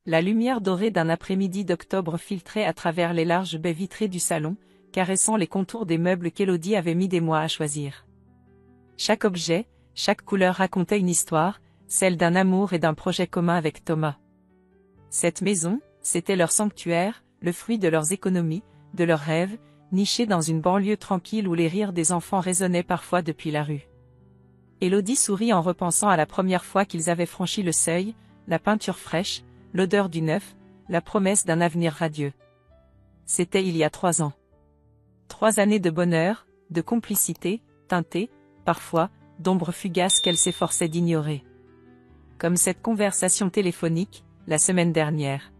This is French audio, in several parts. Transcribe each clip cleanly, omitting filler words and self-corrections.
La lumière dorée d'un après-midi d'octobre filtrait à travers les larges baies vitrées du salon, caressant les contours des meubles qu'Élodie avait mis des mois à choisir. Chaque objet, chaque couleur racontait une histoire, celle d'un amour et d'un projet commun avec Thomas. Cette maison, c'était leur sanctuaire, le fruit de leurs économies, de leurs rêves, nichés dans une banlieue tranquille où les rires des enfants résonnaient parfois depuis la rue. Élodie sourit en repensant à la première fois qu'ils avaient franchi le seuil, la peinture fraîche, l'odeur du neuf, la promesse d'un avenir radieux. C'était il y a 3 ans. 3 années de bonheur, de complicité, teintées, parfois, d'ombres fugaces qu'elle s'efforçait d'ignorer. Comme cette conversation téléphonique, la semaine dernière.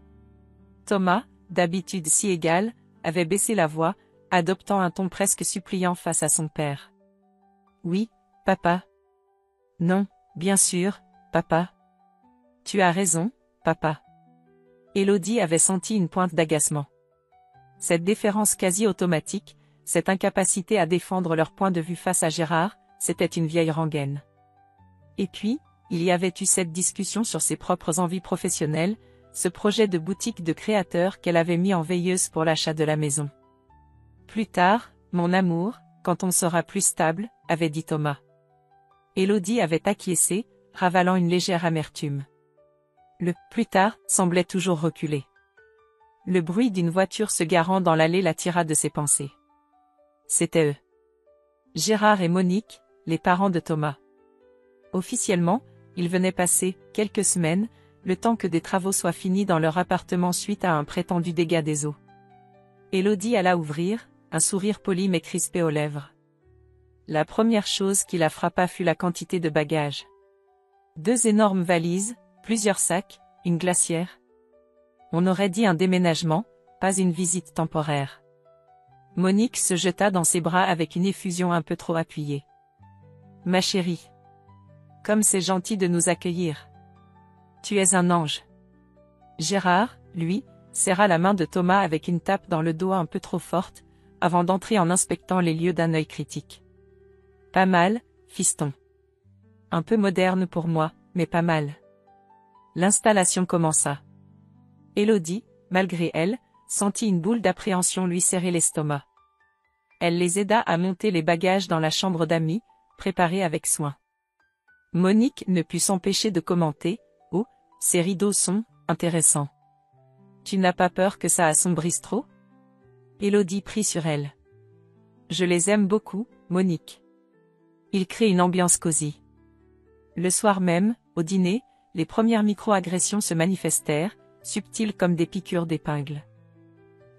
Thomas, d'habitude si égal, avait baissé la voix, adoptant un ton presque suppliant face à son père. « Oui, papa. »« Non, bien sûr, papa. »« Tu as raison, papa. » Élodie avait senti une pointe d'agacement. Cette déférence quasi automatique, cette incapacité à défendre leur point de vue face à Gérard, c'était une vieille rengaine. Et puis, il y avait eu cette discussion sur ses propres envies professionnelles, ce projet de boutique de créateur qu'elle avait mis en veilleuse pour l'achat de la maison. « Plus tard, mon amour, quand on sera plus stable, » avait dit Thomas. Élodie avait acquiescé, ravalant une légère amertume. Le « plus tard » semblait toujours reculer. Le bruit d'une voiture se garant dans l'allée l'attira de ses pensées. C'étaient eux. Gérard et Monique, les parents de Thomas. Officiellement, ils venaient passer quelques semaines, le temps que des travaux soient finis dans leur appartement suite à un prétendu dégât des eaux. Élodie alla ouvrir, un sourire poli mais crispé aux lèvres. La première chose qui la frappa fut la quantité de bagages. 2 énormes valises, plusieurs sacs, une glacière. On aurait dit un déménagement, pas une visite temporaire. Monique se jeta dans ses bras avec une effusion un peu trop appuyée. « Ma chérie. Comme c'est gentil de nous accueillir. Tu es un ange. » Gérard, lui, serra la main de Thomas avec une tape dans le dos un peu trop forte, avant d'entrer en inspectant les lieux d'un œil critique. « Pas mal, fiston. Un peu moderne pour moi, mais pas mal. » L'installation commença. Élodie, malgré elle, sentit une boule d'appréhension lui serrer l'estomac. Elle les aida à monter les bagages dans la chambre d'amis, préparée avec soin. Monique ne put s'empêcher de commenter « Oh, ces rideaux sont intéressants. Tu n'as pas peur que ça assombrisse trop ?» Élodie prit sur elle. « Je les aime beaucoup, Monique. » Il crée une ambiance cosy. Le soir même, au dîner, les premières micro-agressions se manifestèrent, subtiles comme des piqûres d'épingle.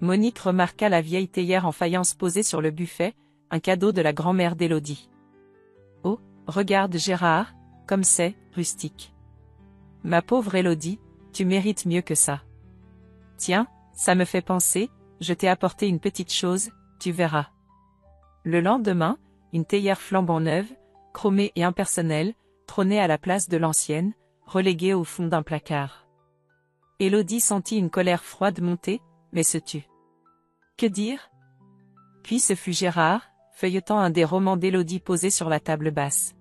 Monique remarqua la vieille théière en faïence posée sur le buffet, un cadeau de la grand-mère d'Élodie. « Oh, regarde Gérard, comme c'est rustique. Ma pauvre Élodie, tu mérites mieux que ça. Tiens, ça me fait penser, je t'ai apporté une petite chose, tu verras. » Le lendemain, une théière flambant neuve, chromée et impersonnelle, trônait à la place de l'ancienne, reléguée au fond d'un placard. Élodie sentit une colère froide monter, mais se tut. Que dire? Puis ce fut Gérard, feuilletant un des romans d'Élodie posés sur la table basse.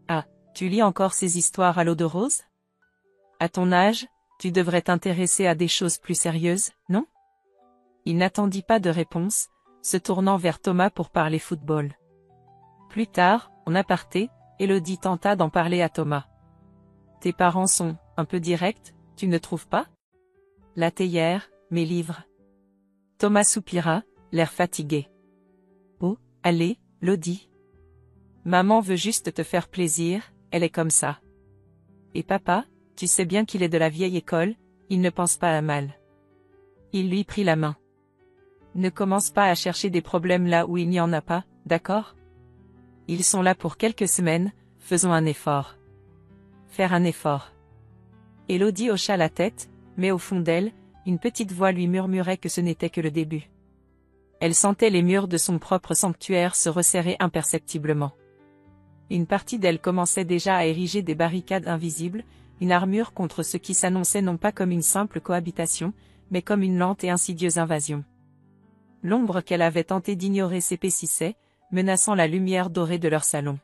Ah, tu lis encore ces histoires à l'eau de rose? À ton âge, tu devrais t'intéresser à des choses plus sérieuses, non? Il n'attendit pas de réponse, se tournant vers Thomas pour parler football. Plus tard, en aparté, Élodie tenta d'en parler à Thomas. Tes parents sont un peu directs, tu ne trouves pas? La théière, mes livres. Thomas soupira, l'air fatigué. Oh, allez, Lodi. Maman veut juste te faire plaisir, elle est comme ça. Et papa, tu sais bien qu'il est de la vieille école, il ne pense pas à mal. Il lui prit la main. Ne commence pas à chercher des problèmes là où il n'y en a pas, d'accord? Ils sont là pour quelques semaines, faisons un effort. Faire un effort. Élodie hocha la tête, mais au fond d'elle, une petite voix lui murmurait que ce n'était que le début. Elle sentait les murs de son propre sanctuaire se resserrer imperceptiblement. Une partie d'elle commençait déjà à ériger des barricades invisibles, une armure contre ce qui s'annonçait non pas comme une simple cohabitation, mais comme une lente et insidieuse invasion. L'ombre qu'elle avait tenté d'ignorer s'épaississait, menaçant la lumière dorée de leur salon.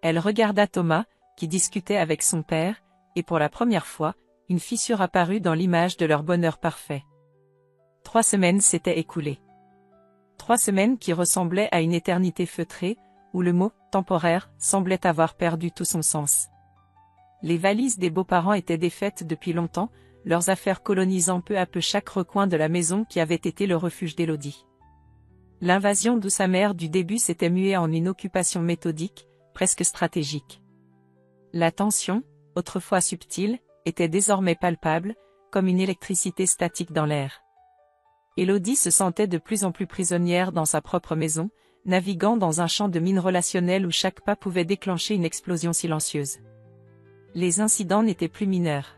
Elle regarda Thomas, qui discutait avec son père, et pour la première fois, une fissure apparut dans l'image de leur bonheur parfait. 3 semaines s'étaient écoulées. 3 semaines qui ressemblaient à une éternité feutrée, où le mot « temporaire » semblait avoir perdu tout son sens. Les valises des beaux-parents étaient défaites depuis longtemps, leurs affaires colonisant peu à peu chaque recoin de la maison qui avait été le refuge d'Élodie. L'invasion de sa mère du début s'était muée en une occupation méthodique, presque stratégique. La tension, autrefois subtile, était désormais palpable, comme une électricité statique dans l'air. Élodie se sentait de plus en plus prisonnière dans sa propre maison, naviguant dans un champ de mines relationnel où chaque pas pouvait déclencher une explosion silencieuse. Les incidents n'étaient plus mineurs.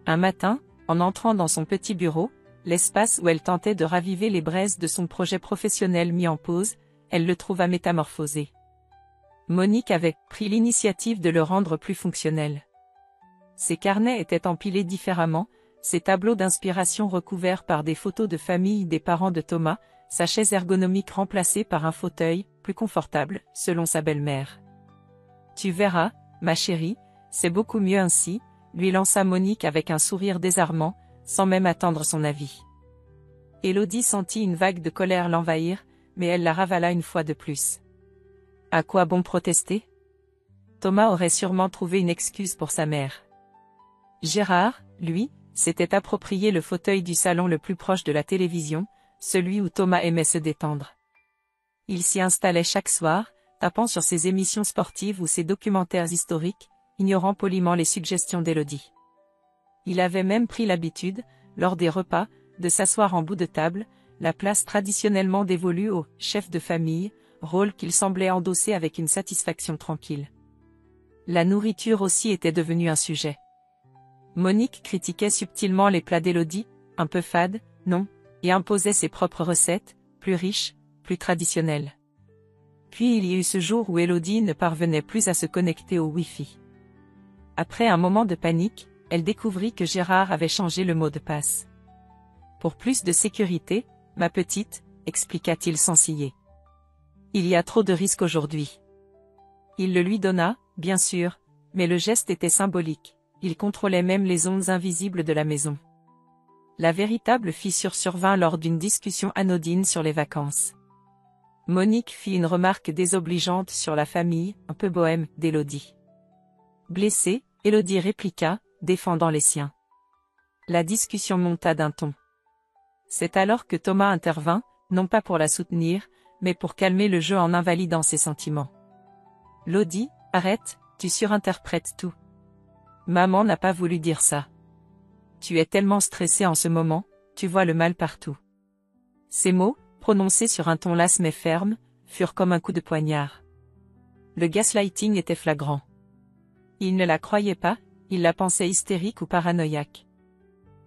Un matin, en entrant dans son petit bureau, l'espace où elle tentait de raviver les braises de son projet professionnel mis en pause, elle le trouva métamorphosé. Monique avait pris l'initiative de le rendre plus fonctionnel. Ses carnets étaient empilés différemment, ses tableaux d'inspiration recouverts par des photos de famille des parents de Thomas, sa chaise ergonomique remplacée par un fauteuil, plus confortable, selon sa belle-mère. « Tu verras, ma chérie, c'est beaucoup mieux ainsi », lui lança Monique avec un sourire désarmant, sans même attendre son avis. Élodie sentit une vague de colère l'envahir, mais elle la ravala une fois de plus. À quoi bon protester? Thomas aurait sûrement trouvé une excuse pour sa mère. Gérard, lui, s'était approprié le fauteuil du salon le plus proche de la télévision, celui où Thomas aimait se détendre. Il s'y installait chaque soir, tapant sur ses émissions sportives ou ses documentaires historiques, ignorant poliment les suggestions d'Élodie. Il avait même pris l'habitude, lors des repas, de s'asseoir en bout de table, la place traditionnellement dévolue au chef de famille, rôle qu'il semblait endosser avec une satisfaction tranquille. La nourriture aussi était devenue un sujet. Monique critiquait subtilement les plats d'Élodie, un peu fades, non, et imposait ses propres recettes, plus riches, plus traditionnelles. Puis il y eut ce jour où Élodie ne parvenait plus à se connecter au Wi-Fi. Après un moment de panique, elle découvrit que Gérard avait changé le mot de passe. « Pour plus de sécurité, ma petite », expliqua-t-il sans ciller. « Il y a trop de risques aujourd'hui. » Il le lui donna, bien sûr, mais le geste était symbolique, il contrôlait même les ondes invisibles de la maison. La véritable fissure survint lors d'une discussion anodine sur les vacances. Monique fit une remarque désobligeante sur la famille, un peu bohème, d'Élodie. Blessée, Élodie répliqua, défendant les siens. La discussion monta d'un ton. C'est alors que Thomas intervint, non pas pour la soutenir, mais pour calmer le jeu en invalidant ses sentiments. « Lodi, arrête, tu surinterprètes tout. Maman n'a pas voulu dire ça. Tu es tellement stressée en ce moment, tu vois le mal partout. » Ces mots, prononcés sur un ton las mais ferme, furent comme un coup de poignard. Le gaslighting était flagrant. Il ne la croyait pas, il la pensait hystérique ou paranoïaque.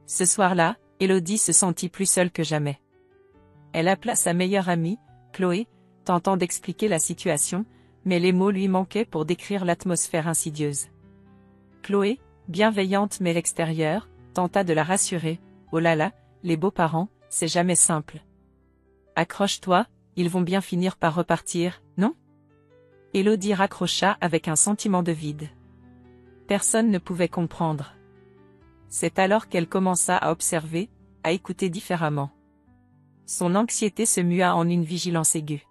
Ce soir-là, Élodie se sentit plus seule que jamais. Elle appela sa meilleure amie, Chloé, tentant d'expliquer la situation, mais les mots lui manquaient pour décrire l'atmosphère insidieuse. Chloé, bienveillante mais l'extérieure, tenta de la rassurer. « Oh là là, les beaux-parents, c'est jamais simple. Accroche-toi, ils vont bien finir par repartir, non ?» Élodie raccrocha avec un sentiment de vide. Personne ne pouvait comprendre. C'est alors qu'elle commença à observer, à écouter différemment. Son anxiété se mua en une vigilance aiguë.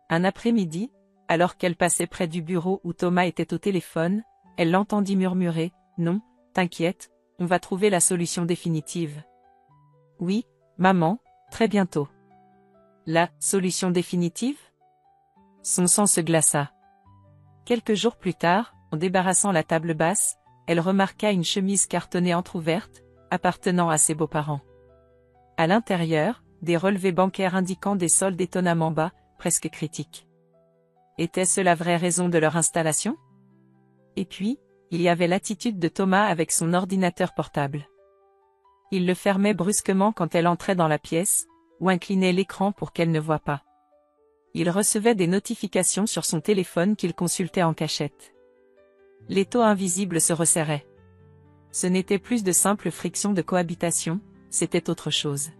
Un après-midi, alors qu'elle passait près du bureau où Thomas était au téléphone, elle l'entendit murmurer « Non, t'inquiète, on va trouver la solution définitive. »« Oui, maman, très bientôt. »« La solution définitive ?» Son sang se glaça. Quelques jours plus tard, en débarrassant la table basse, elle remarqua une chemise cartonnée entr'ouverte, appartenant à ses beaux-parents. À l'intérieur, des relevés bancaires indiquant des soldes étonnamment bas, presque critiques. Était-ce la vraie raison de leur installation? Et puis, il y avait l'attitude de Thomas avec son ordinateur portable. Il le fermait brusquement quand elle entrait dans la pièce, ou inclinait l'écran pour qu'elle ne voie pas. Il recevait des notifications sur son téléphone qu'il consultait en cachette. L'étau invisible se resserrait. Ce n'était plus de simples frictions de cohabitation, c'était autre chose.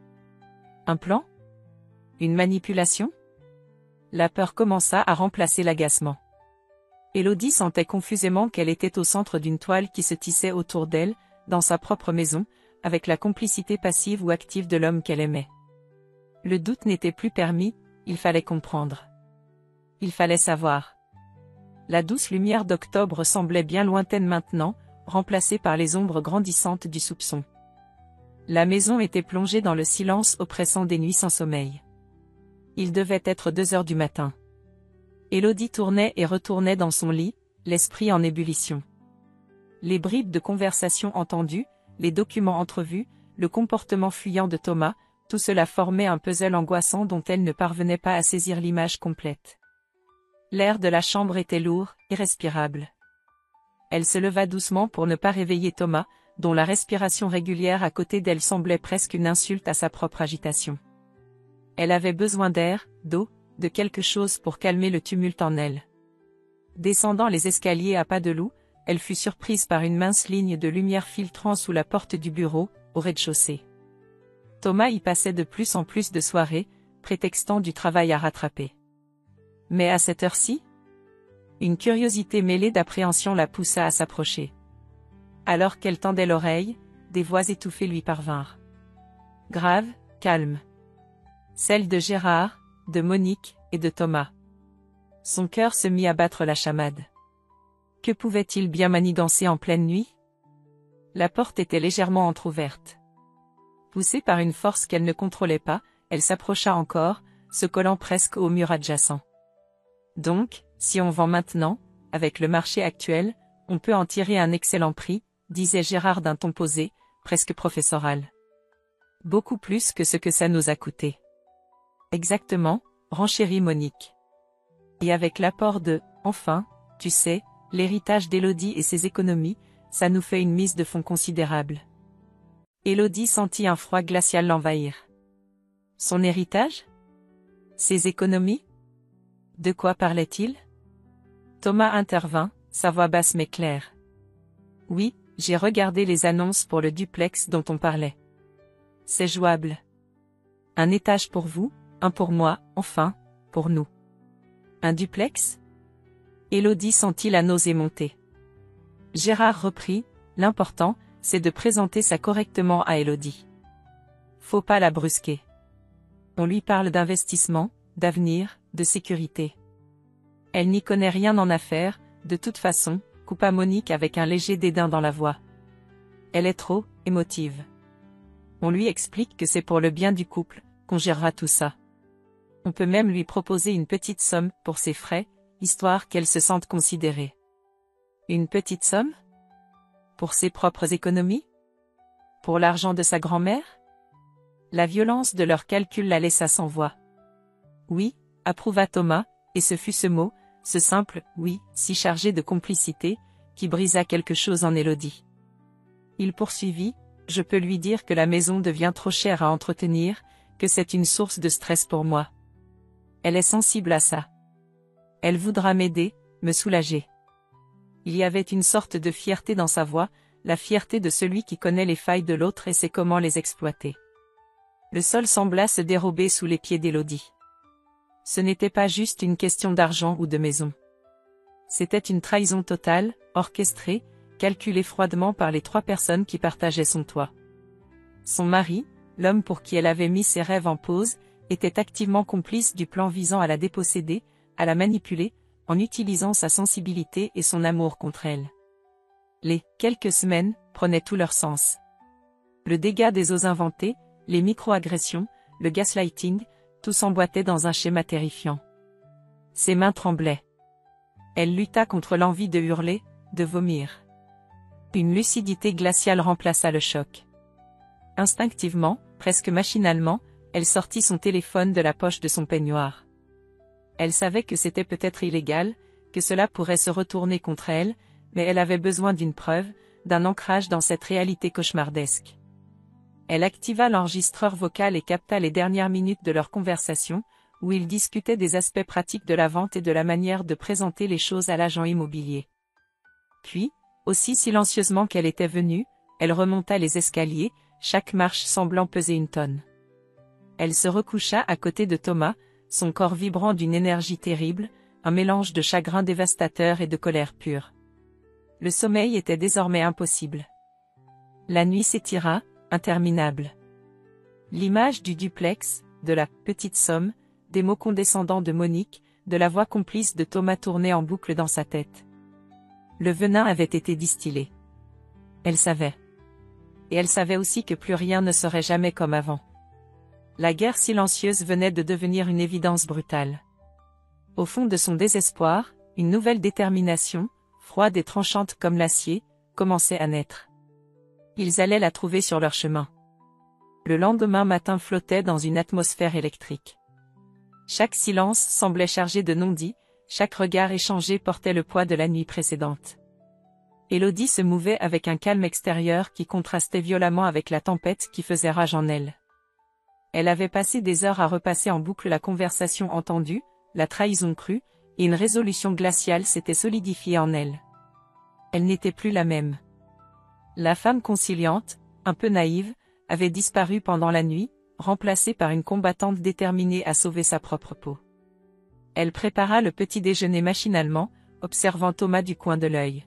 Un plan? Une manipulation? La peur commença à remplacer l'agacement. Élodie sentait confusément qu'elle était au centre d'une toile qui se tissait autour d'elle, dans sa propre maison, avec la complicité passive ou active de l'homme qu'elle aimait. Le doute n'était plus permis, il fallait comprendre. Il fallait savoir. La douce lumière d'octobre semblait bien lointaine maintenant, remplacée par les ombres grandissantes du soupçon. La maison était plongée dans le silence oppressant des nuits sans sommeil. Il devait être 2 heures du matin. Élodie tournait et retournait dans son lit, l'esprit en ébullition. Les bribes de conversation entendues, les documents entrevus, le comportement fuyant de Thomas, tout cela formait un puzzle angoissant dont elle ne parvenait pas à saisir l'image complète. L'air de la chambre était lourd, irrespirable. Elle se leva doucement pour ne pas réveiller Thomas, dont la respiration régulière à côté d'elle semblait presque une insulte à sa propre agitation. Elle avait besoin d'air, d'eau, de quelque chose pour calmer le tumulte en elle. Descendant les escaliers à pas de loup, elle fut surprise par une mince ligne de lumière filtrant sous la porte du bureau, au rez-de-chaussée. Thomas y passait de plus en plus de soirées, prétextant du travail à rattraper. Mais à cette heure-ci, une curiosité mêlée d'appréhension la poussa à s'approcher. Alors qu'elle tendait l'oreille, des voix étouffées lui parvinrent. Graves, calmes. Celles de Gérard, de Monique, et de Thomas. Son cœur se mit à battre la chamade. Que pouvait-il bien manigancer en pleine nuit? La porte était légèrement entr'ouverte. Poussée par une force qu'elle ne contrôlait pas, elle s'approcha encore, se collant presque au mur adjacent. Donc, si on vend maintenant, avec le marché actuel, on peut en tirer un excellent prix, disait Gérard d'un ton posé, presque professoral. Beaucoup plus que ce que ça nous a coûté. Exactement, renchérit Monique. Et avec l'apport de, enfin, tu sais, l'héritage d'Élodie et ses économies, ça nous fait une mise de fonds considérable. Élodie sentit un froid glacial l'envahir. Son héritage? Ses économies? De quoi parlait-il? Thomas intervint, sa voix basse mais claire. Oui, j'ai regardé les annonces pour le duplex dont on parlait. C'est jouable. Un étage pour vous, un pour moi, enfin, pour nous. Un duplex? Élodie sentit la nausée monter. Gérard reprit, l'important, c'est de présenter ça correctement à Élodie. Faut pas la brusquer. On lui parle d'investissement, d'avenir, de sécurité. Elle n'y connaît rien en affaires, de toute façon, coupa Monique avec un léger dédain dans la voix. Elle est trop émotive. On lui explique que c'est pour le bien du couple, qu'on gérera tout ça. On peut même lui proposer une petite somme pour ses frais, histoire qu'elle se sente considérée. Une petite somme? Pour ses propres économies? Pour l'argent de sa grand-mère? La violence de leur calcul la laissa sans voix. Oui, approuva Thomas, et ce fut ce mot, ce simple « oui », si chargé de complicité, qui brisa quelque chose en Élodie. Il poursuivit, je peux lui dire que la maison devient trop chère à entretenir, que c'est une source de stress pour moi. Elle est sensible à ça. Elle voudra m'aider, me soulager. Il y avait une sorte de fierté dans sa voix, la fierté de celui qui connaît les failles de l'autre et sait comment les exploiter. Le sol sembla se dérober sous les pieds d'Élodie. Ce n'était pas juste une question d'argent ou de maison. C'était une trahison totale, orchestrée, calculée froidement par les 3 personnes qui partageaient son toit. Son mari, l'homme pour qui elle avait mis ses rêves en pause, était activement complice du plan visant à la déposséder, à la manipuler, en utilisant sa sensibilité et son amour contre elle. Les « quelques semaines » prenaient tout leur sens. Le dégât des eaux inventées, les micro-agressions, le gaslighting, tout s'emboîtait dans un schéma terrifiant. Ses mains tremblaient. Elle lutta contre l'envie de hurler, de vomir. Une lucidité glaciale remplaça le choc. Instinctivement, presque machinalement, elle sortit son téléphone de la poche de son peignoir. Elle savait que c'était peut-être illégal, que cela pourrait se retourner contre elle, mais elle avait besoin d'une preuve, d'un ancrage dans cette réalité cauchemardesque. Elle activa l'enregistreur vocal et capta les dernières minutes de leur conversation, où ils discutaient des aspects pratiques de la vente et de la manière de présenter les choses à l'agent immobilier. Puis, aussi silencieusement qu'elle était venue, elle remonta les escaliers, chaque marche semblant peser une tonne. Elle se recoucha à côté de Thomas, son corps vibrant d'une énergie terrible, un mélange de chagrin dévastateur et de colère pure. Le sommeil était désormais impossible. La nuit s'étira, interminable. L'image du duplex, de la « petite somme », des mots condescendants de Monique, de la voix complice de Thomas tournait en boucle dans sa tête. Le venin avait été distillé. Elle savait. Et elle savait aussi que plus rien ne serait jamais comme avant. La guerre silencieuse venait de devenir une évidence brutale. Au fond de son désespoir, une nouvelle détermination, froide et tranchante comme l'acier, commençait à naître. Ils allaient la trouver sur leur chemin. Le lendemain matin flottait dans une atmosphère électrique. Chaque silence semblait chargé de non-dits, chaque regard échangé portait le poids de la nuit précédente. Élodie se mouvait avec un calme extérieur qui contrastait violemment avec la tempête qui faisait rage en elle. Elle avait passé des heures à repasser en boucle la conversation entendue, la trahison crue, et une résolution glaciale s'était solidifiée en elle. Elle n'était plus la même. La femme conciliante, un peu naïve, avait disparu pendant la nuit, remplacée par une combattante déterminée à sauver sa propre peau. Elle prépara le petit déjeuner machinalement, observant Thomas du coin de l'œil.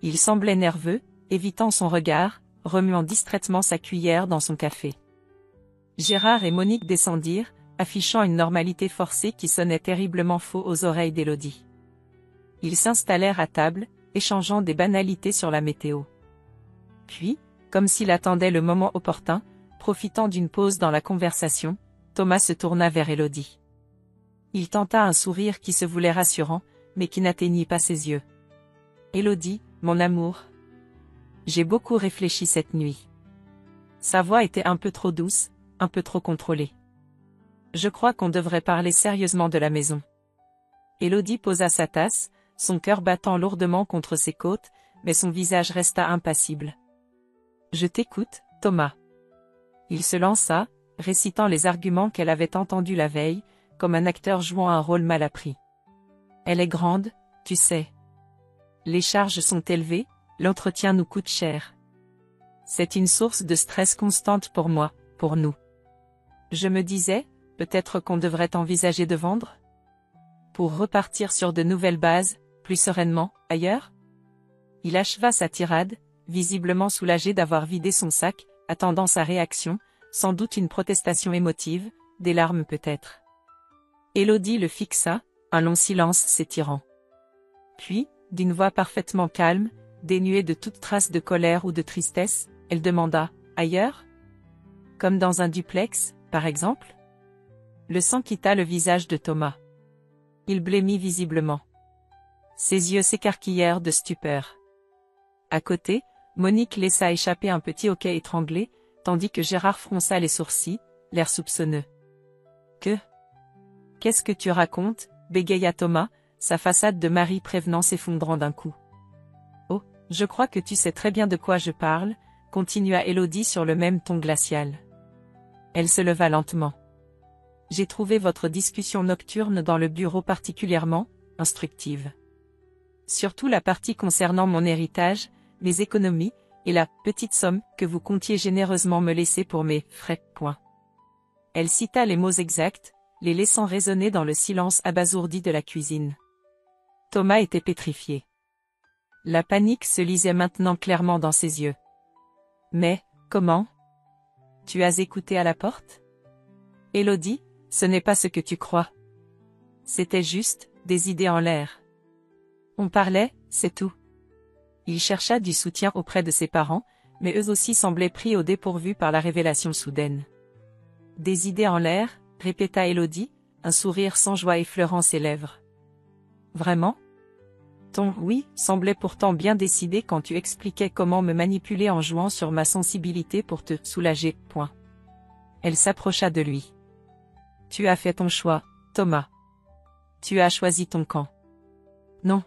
Il semblait nerveux, évitant son regard, remuant distraitement sa cuillère dans son café. Gérard et Monique descendirent, affichant une normalité forcée qui sonnait terriblement faux aux oreilles d'Élodie. Ils s'installèrent à table, échangeant des banalités sur la météo. Puis, comme s'il attendait le moment opportun, profitant d'une pause dans la conversation, Thomas se tourna vers Élodie. Il tenta un sourire qui se voulait rassurant, mais qui n'atteignit pas ses yeux. « Élodie, mon amour. J'ai beaucoup réfléchi cette nuit. » Sa voix était un peu trop douce, un peu trop contrôlée. « Je crois qu'on devrait parler sérieusement de la maison. » Élodie posa sa tasse, son cœur battant lourdement contre ses côtes, mais son visage resta impassible. « Je t'écoute, Thomas. » Il se lança, récitant les arguments qu'elle avait entendus la veille, comme un acteur jouant un rôle mal appris. « Elle est grande, tu sais. Les charges sont élevées, l'entretien nous coûte cher. C'est une source de stress constante pour moi, pour nous. Je me disais, peut-être qu'on devrait envisager de vendre? Pour repartir sur de nouvelles bases, plus sereinement, ailleurs? » Il acheva sa tirade, visiblement soulagé d'avoir vidé son sac, attendant sa réaction, sans doute une protestation émotive, des larmes peut-être. Élodie le fixa, un long silence s'étirant. Puis, d'une voix parfaitement calme, dénuée de toute trace de colère ou de tristesse, elle demanda « Ailleurs ? Comme dans un duplex, par exemple ?» Le sang quitta le visage de Thomas. Il blêmit visiblement. Ses yeux s'écarquillèrent de stupeur. À côté, Monique laissa échapper un petit hoquet étranglé, tandis que Gérard fronça les sourcils, l'air soupçonneux. « Qu'est-ce que tu racontes ?» bégaya Thomas, sa façade de mari prévenant s'effondrant d'un coup. « Oh, je crois que tu sais très bien de quoi je parle », continua Élodie sur le même ton glacial. Elle se leva lentement. « J'ai trouvé votre discussion nocturne dans le bureau particulièrement instructive. Surtout la partie concernant mon héritage, les économies, et la petite somme que vous comptiez généreusement me laisser pour mes frais. » Elle cita les mots exacts, les laissant résonner dans le silence abasourdi de la cuisine. Thomas était pétrifié. La panique se lisait maintenant clairement dans ses yeux. « Mais, comment ? Tu as écouté à la porte ? » « Élodie, ce n'est pas ce que tu crois. C'était juste, des idées en l'air. On parlait, c'est tout. » Il chercha du soutien auprès de ses parents, mais eux aussi semblaient pris au dépourvu par la révélation soudaine. « Des idées en l'air ?» répéta Élodie, un sourire sans joie effleurant ses lèvres. « Vraiment ? Ton « oui » semblait pourtant bien décidé quand tu expliquais comment me manipuler en jouant sur ma sensibilité pour te soulager. » Elle s'approcha de lui. « Tu as fait ton choix, Thomas. Tu as choisi ton camp. » « Non. »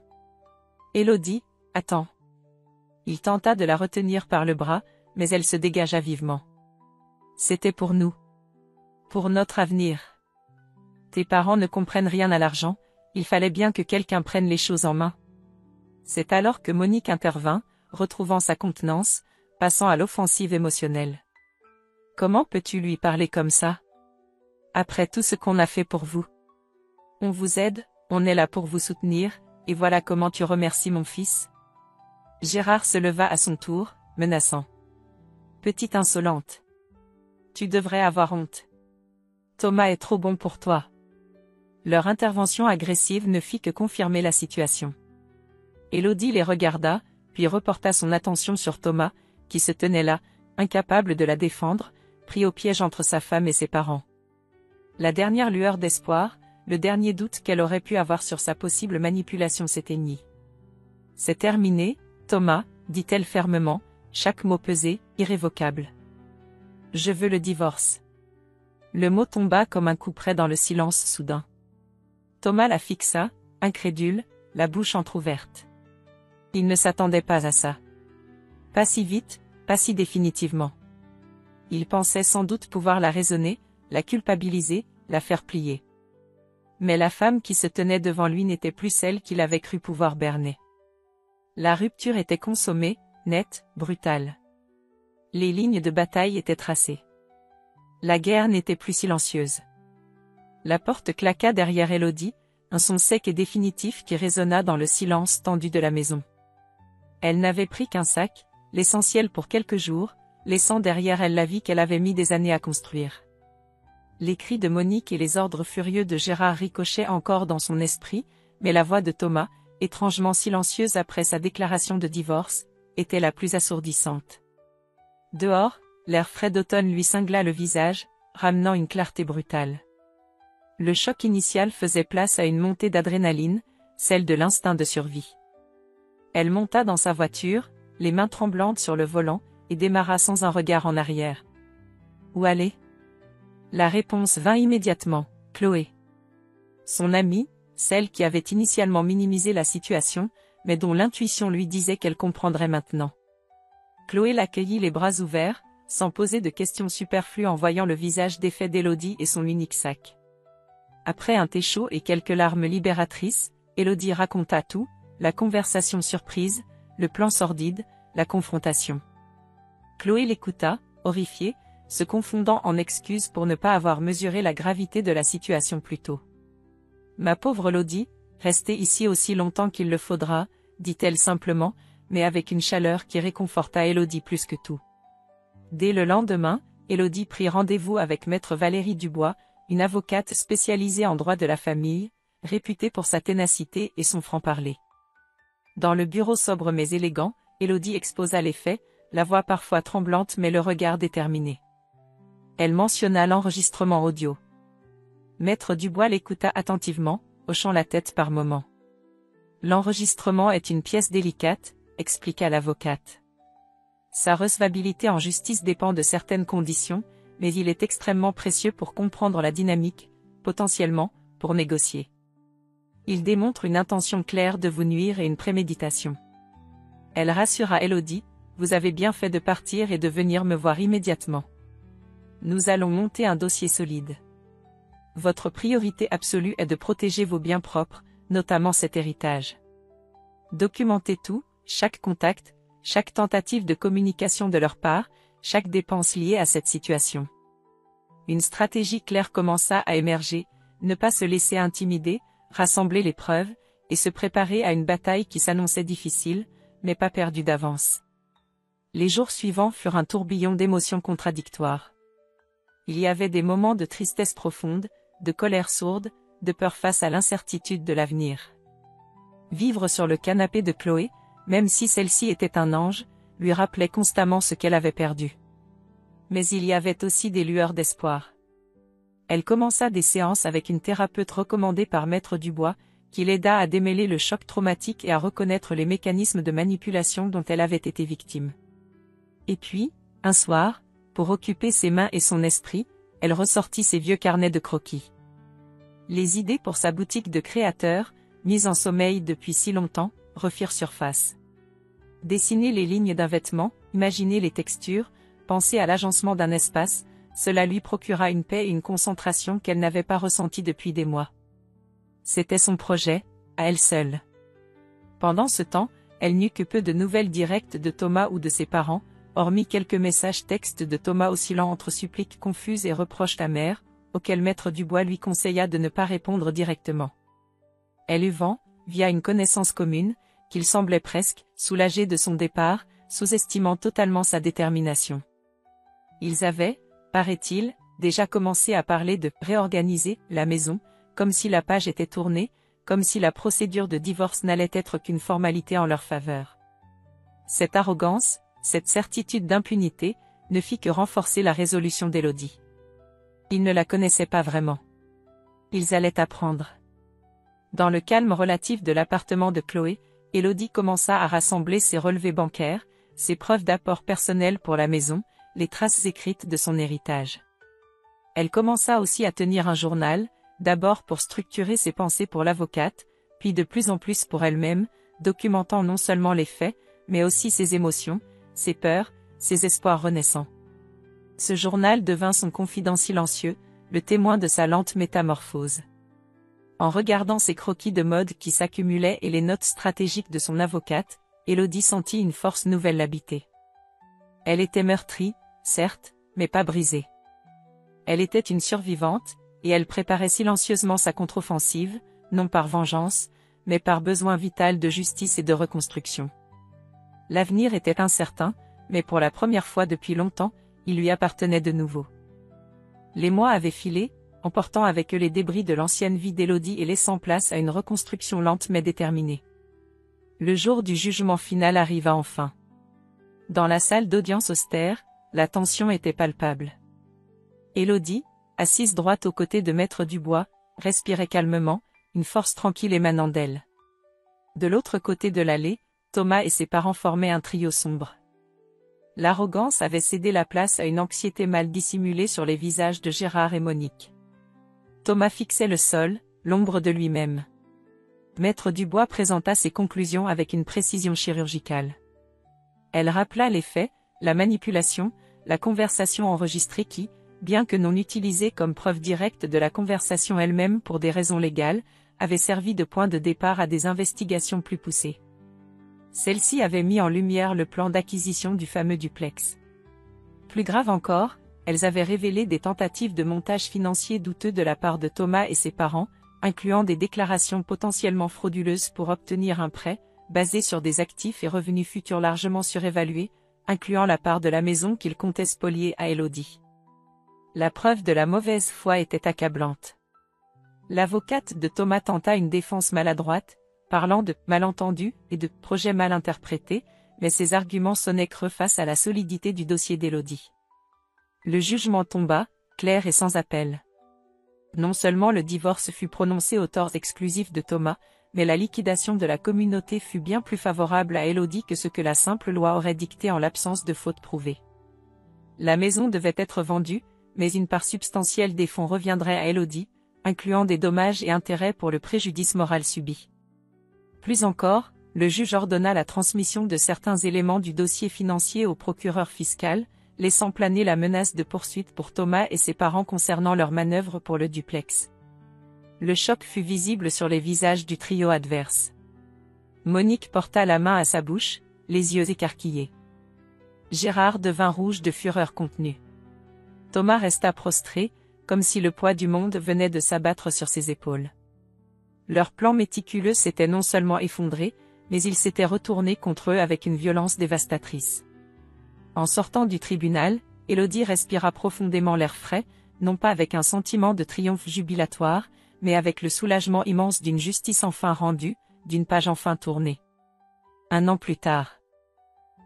Élodie, attends. Il tenta de la retenir par le bras, mais elle se dégagea vivement. « C'était pour nous. Pour notre avenir. Tes parents ne comprennent rien à l'argent, il fallait bien que quelqu'un prenne les choses en main. » C'est alors que Monique intervint, retrouvant sa contenance, passant à l'offensive émotionnelle. « Comment peux-tu lui parler comme ça? Après tout ce qu'on a fait pour vous. On vous aide, on est là pour vous soutenir, et voilà comment tu remercies mon fils. » Gérard se leva à son tour, menaçant. Petite insolente. Tu devrais avoir honte. Thomas est trop bon pour toi. Leur intervention agressive ne fit que confirmer la situation. Élodie les regarda, puis reporta son attention sur Thomas, qui se tenait là, incapable de la défendre, pris au piège entre sa femme et ses parents. La dernière lueur d'espoir, le dernier doute qu'elle aurait pu avoir sur sa possible manipulation s'éteignit. C'est terminé, Thomas, dit-elle fermement, chaque mot pesé, irrévocable. Je veux le divorce. Le mot tomba comme un coup près dans le silence soudain. Thomas la fixa, incrédule, la bouche entr'ouverte. Il ne s'attendait pas à ça. Pas si vite, pas si définitivement. Il pensait sans doute pouvoir la raisonner, la culpabiliser, la faire plier. Mais la femme qui se tenait devant lui n'était plus celle qu'il avait cru pouvoir berner. La rupture était consommée, nette, brutale. Les lignes de bataille étaient tracées. La guerre n'était plus silencieuse. La porte claqua derrière Élodie, un son sec et définitif qui résonna dans le silence tendu de la maison. Elle n'avait pris qu'un sac, l'essentiel pour quelques jours, laissant derrière elle la vie qu'elle avait mis des années à construire. Les cris de Monique et les ordres furieux de Gérard ricochaient encore dans son esprit, mais la voix de Thomas, étrangement silencieuse après sa déclaration de divorce, était la plus assourdissante. Dehors, l'air frais d'automne lui cingla le visage, ramenant une clarté brutale. Le choc initial faisait place à une montée d'adrénaline, celle de l'instinct de survie. Elle monta dans sa voiture, les mains tremblantes sur le volant, et démarra sans un regard en arrière. Où aller? La réponse vint immédiatement, Chloé. Son amie, celle qui avait initialement minimisé la situation, mais dont l'intuition lui disait qu'elle comprendrait maintenant. Chloé l'accueillit les bras ouverts, sans poser de questions superflues en voyant le visage défait d'Élodie et son unique sac. Après un thé chaud et quelques larmes libératrices, Élodie raconta tout, la conversation surprise, le plan sordide, la confrontation. Chloé l'écouta, horrifiée, se confondant en excuses pour ne pas avoir mesuré la gravité de la situation plus tôt. « Ma pauvre Élodie, restez ici aussi longtemps qu'il le faudra, » dit-elle simplement, mais avec une chaleur qui réconforta Élodie plus que tout. Dès le lendemain, Élodie prit rendez-vous avec maître Valérie Dubois, une avocate spécialisée en droit de la famille, réputée pour sa ténacité et son franc-parler. Dans le bureau sobre mais élégant, Élodie exposa les faits, la voix parfois tremblante mais le regard déterminé. Elle mentionna l'enregistrement audio. Maître Dubois l'écouta attentivement, hochant la tête par moments. L'enregistrement est une pièce délicate, expliqua l'avocate. Sa recevabilité en justice dépend de certaines conditions, mais il est extrêmement précieux pour comprendre la dynamique, potentiellement, pour négocier. Il démontre une intention claire de vous nuire et une préméditation. Elle rassura Élodie, vous avez bien fait de partir et de venir me voir immédiatement. Nous allons monter un dossier solide. Votre priorité absolue est de protéger vos biens propres, notamment cet héritage. Documentez tout, chaque contact, chaque tentative de communication de leur part, chaque dépense liée à cette situation. Une stratégie claire commença à émerger, ne pas se laisser intimider, rassembler les preuves, et se préparer à une bataille qui s'annonçait difficile, mais pas perdue d'avance. Les jours suivants furent un tourbillon d'émotions contradictoires. Il y avait des moments de tristesse profonde, de colère sourde, de peur face à l'incertitude de l'avenir. Vivre sur le canapé de Chloé, même si celle-ci était un ange, lui rappelait constamment ce qu'elle avait perdu. Mais il y avait aussi des lueurs d'espoir. Elle commença des séances avec une thérapeute recommandée par maître Dubois, qui l'aida à démêler le choc traumatique et à reconnaître les mécanismes de manipulation dont elle avait été victime. Et puis, un soir, pour occuper ses mains et son esprit, elle ressortit ses vieux carnets de croquis. Les idées pour sa boutique de créateur, mise en sommeil depuis si longtemps, refirent surface. Dessiner les lignes d'un vêtement, imaginer les textures, penser à l'agencement d'un espace, cela lui procura une paix et une concentration qu'elle n'avait pas ressentie depuis des mois. C'était son projet, à elle seule. Pendant ce temps, elle n'eut que peu de nouvelles directes de Thomas ou de ses parents, hormis quelques messages textes de Thomas oscillant entre suppliques confuses et reproches amers, auxquels maître Dubois lui conseilla de ne pas répondre directement. Elle eut vent, via une connaissance commune, qu'il semblait presque soulagé de son départ, sous-estimant totalement sa détermination. Ils avaient, paraît-il, déjà commencé à parler de « réorganiser » la maison, comme si la page était tournée, comme si la procédure de divorce n'allait être qu'une formalité en leur faveur. Cette arrogance, cette certitude d'impunité, ne fit que renforcer la résolution d'Élodie. Ils ne la connaissaient pas vraiment. Ils allaient apprendre. Dans le calme relatif de l'appartement de Chloé, Élodie commença à rassembler ses relevés bancaires, ses preuves d'apport personnel pour la maison, les traces écrites de son héritage. Elle commença aussi à tenir un journal, d'abord pour structurer ses pensées pour l'avocate, puis de plus en plus pour elle-même, documentant non seulement les faits, mais aussi ses émotions, ses peurs, ses espoirs renaissants. Ce journal devint son confident silencieux, le témoin de sa lente métamorphose. En regardant ses croquis de mode qui s'accumulaient et les notes stratégiques de son avocate, Élodie sentit une force nouvelle l'habiter. Elle était meurtrie, certes, mais pas brisée. Elle était une survivante, et elle préparait silencieusement sa contre-offensive, non par vengeance, mais par besoin vital de justice et de reconstruction. L'avenir était incertain, mais pour la première fois depuis longtemps, il lui appartenait de nouveau. Les mois avaient filé, emportant avec eux les débris de l'ancienne vie d'Élodie et laissant place à une reconstruction lente mais déterminée. Le jour du jugement final arriva enfin. Dans la salle d'audience austère, la tension était palpable. Élodie, assise droite aux côtés de Maître Dubois, respirait calmement, une force tranquille émanant d'elle. De l'autre côté de l'allée, Thomas et ses parents formaient un trio sombre. L'arrogance avait cédé la place à une anxiété mal dissimulée sur les visages de Gérard et Monique. Thomas fixait le sol, l'ombre de lui-même. Maître Dubois présenta ses conclusions avec une précision chirurgicale. Elle rappela les faits, la manipulation, la conversation enregistrée qui, bien que non utilisée comme preuve directe de la conversation elle-même pour des raisons légales, avait servi de point de départ à des investigations plus poussées. Celle-ci avait mis en lumière le plan d'acquisition du fameux duplex. Plus grave encore, elles avaient révélé des tentatives de montage financier douteux de la part de Thomas et ses parents, incluant des déclarations potentiellement frauduleuses pour obtenir un prêt, basé sur des actifs et revenus futurs largement surévalués, incluant la part de la maison qu'ils comptaient spolier à Élodie. La preuve de la mauvaise foi était accablante. L'avocate de Thomas tenta une défense maladroite, parlant de « malentendus » et de « projets mal interprétés », mais ses arguments sonnaient creux face à la solidité du dossier d'Élodie. Le jugement tomba, clair et sans appel. Non seulement le divorce fut prononcé aux torts exclusifs de Thomas, mais la liquidation de la communauté fut bien plus favorable à Élodie que ce que la simple loi aurait dicté en l'absence de faute prouvée. La maison devait être vendue, mais une part substantielle des fonds reviendrait à Élodie, incluant des dommages et intérêts pour le préjudice moral subi. Plus encore, le juge ordonna la transmission de certains éléments du dossier financier au procureur fiscal, laissant planer la menace de poursuite pour Thomas et ses parents concernant leurs manœuvres pour le duplex. Le choc fut visible sur les visages du trio adverse. Monique porta la main à sa bouche, les yeux écarquillés. Gérard devint rouge de fureur contenue. Thomas resta prostré, comme si le poids du monde venait de s'abattre sur ses épaules. Leur plan méticuleux s'était non seulement effondré, mais il s'était retourné contre eux avec une violence dévastatrice. En sortant du tribunal, Élodie respira profondément l'air frais, non pas avec un sentiment de triomphe jubilatoire, mais avec le soulagement immense d'une justice enfin rendue, d'une page enfin tournée. 1 an plus tard.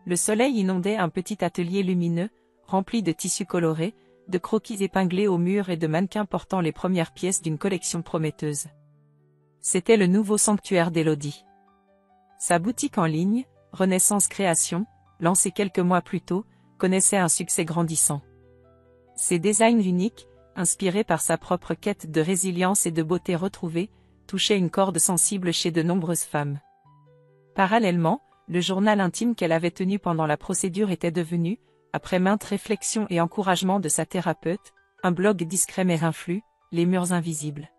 Le soleil inondait un petit atelier lumineux, rempli de tissus colorés, de croquis épinglés au mur et de mannequins portant les premières pièces d'une collection prometteuse. C'était le nouveau sanctuaire d'Élodie. Sa boutique en ligne, Renaissance Création, lancée quelques mois plus tôt, connaissait un succès grandissant. Ses designs uniques, inspirés par sa propre quête de résilience et de beauté retrouvée, touchaient une corde sensible chez de nombreuses femmes. Parallèlement, le journal intime qu'elle avait tenu pendant la procédure était devenu, après maintes réflexions et encouragements de sa thérapeute, un blog discret mais influx, Les Murs Invisibles.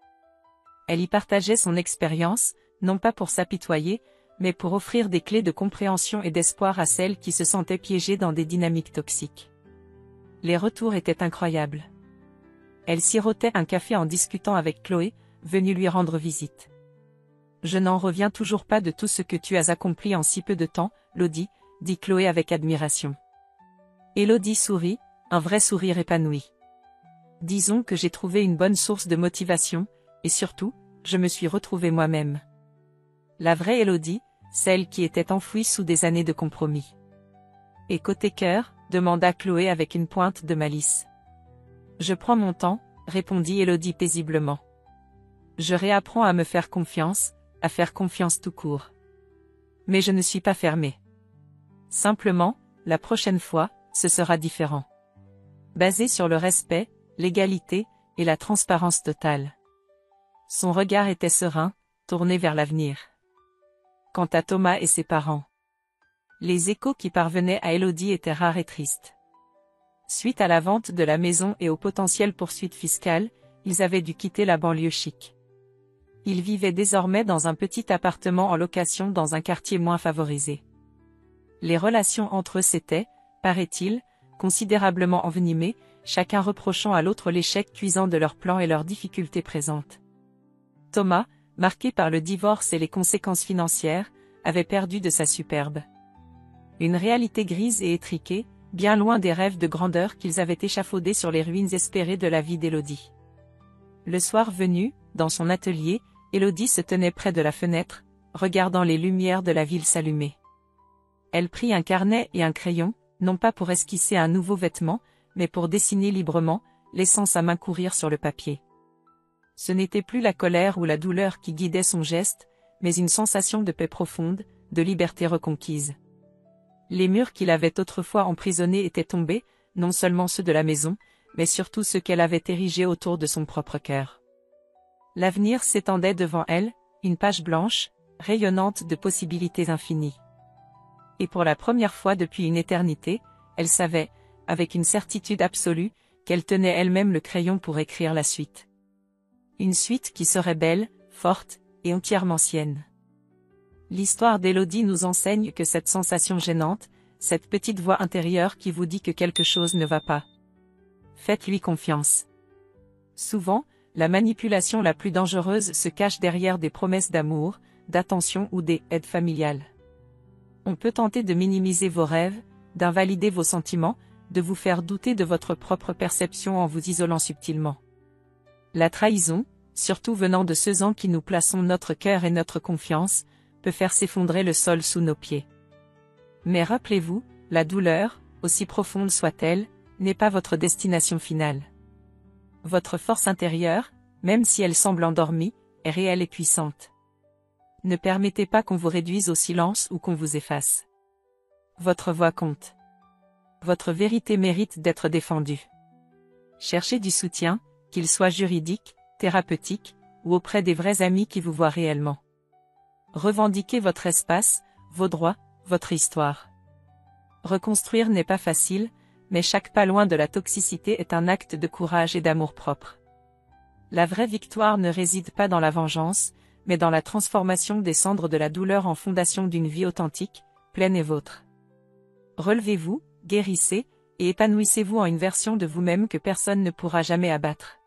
Elle y partageait son expérience, non pas pour s'apitoyer, mais pour offrir des clés de compréhension et d'espoir à celles qui se sentaient piégées dans des dynamiques toxiques. Les retours étaient incroyables. Elle sirotait un café en discutant avec Chloé, venue lui rendre visite. « Je n'en reviens toujours pas de tout ce que tu as accompli en si peu de temps, Lodi, dit Chloé avec admiration. Élodie sourit, un vrai sourire épanoui. Disons que j'ai trouvé une bonne source de motivation, et surtout, je me suis retrouvée moi-même. La vraie Élodie, celle qui était enfouie sous des années de compromis. Et côté cœur, demanda Chloé avec une pointe de malice. Je prends mon temps, répondit Élodie paisiblement. Je réapprends à me faire confiance, à faire confiance tout court. Mais je ne suis pas fermée. Simplement, la prochaine fois, ce sera différent. Basé sur le respect, l'égalité, et la transparence totale. Son regard était serein, tourné vers l'avenir. Quant à Thomas et ses parents, les échos qui parvenaient à Élodie étaient rares et tristes. Suite à la vente de la maison et aux potentielles poursuites fiscales, ils avaient dû quitter la banlieue chic. Ils vivaient désormais dans un petit appartement en location dans un quartier moins favorisé. Les relations entre eux s'étaient, paraît-il, considérablement envenimées, chacun reprochant à l'autre l'échec cuisant de leurs plans et leurs difficultés présentes. Thomas, marqué par le divorce et les conséquences financières, avait perdu de sa superbe. Une réalité grise et étriquée, bien loin des rêves de grandeur qu'ils avaient échafaudés sur les ruines espérées de la vie d'Élodie. Le soir venu, dans son atelier, Élodie se tenait près de la fenêtre, regardant les lumières de la ville s'allumer. Elle prit un carnet et un crayon, non pas pour esquisser un nouveau vêtement, mais pour dessiner librement, laissant sa main courir sur le papier. Ce n'était plus la colère ou la douleur qui guidait son geste, mais une sensation de paix profonde, de liberté reconquise. Les murs qui l'avaient autrefois emprisonnée étaient tombés, non seulement ceux de la maison, mais surtout ceux qu'elle avait érigés autour de son propre cœur. L'avenir s'étendait devant elle, une page blanche, rayonnante de possibilités infinies. Et pour la première fois depuis une éternité, elle savait, avec une certitude absolue, qu'elle tenait elle-même le crayon pour écrire la suite. Une suite qui serait belle, forte, et entièrement sienne. L'histoire d'Élodie nous enseigne que cette sensation gênante, cette petite voix intérieure qui vous dit que quelque chose ne va pas. Faites-lui confiance. Souvent, la manipulation la plus dangereuse se cache derrière des promesses d'amour, d'attention ou des aides familiales. On peut tenter de minimiser vos rêves, d'invalider vos sentiments, de vous faire douter de votre propre perception en vous isolant subtilement. La trahison, surtout venant de ceux en qui nous plaçons notre cœur et notre confiance, peut faire s'effondrer le sol sous nos pieds. Mais rappelez-vous, la douleur, aussi profonde soit-elle, n'est pas votre destination finale. Votre force intérieure, même si elle semble endormie, est réelle et puissante. Ne permettez pas qu'on vous réduise au silence ou qu'on vous efface. Votre voix compte. Votre vérité mérite d'être défendue. Cherchez du soutien, qu'il soit juridique, thérapeutique, ou auprès des vrais amis qui vous voient réellement. Revendiquez votre espace, vos droits, votre histoire. Reconstruire n'est pas facile, mais chaque pas loin de la toxicité est un acte de courage et d'amour-propre. La vraie victoire ne réside pas dans la vengeance, mais dans la transformation des cendres de la douleur en fondation d'une vie authentique, pleine et vôtre. Relevez-vous, guérissez, et épanouissez-vous en une version de vous-même que personne ne pourra jamais abattre.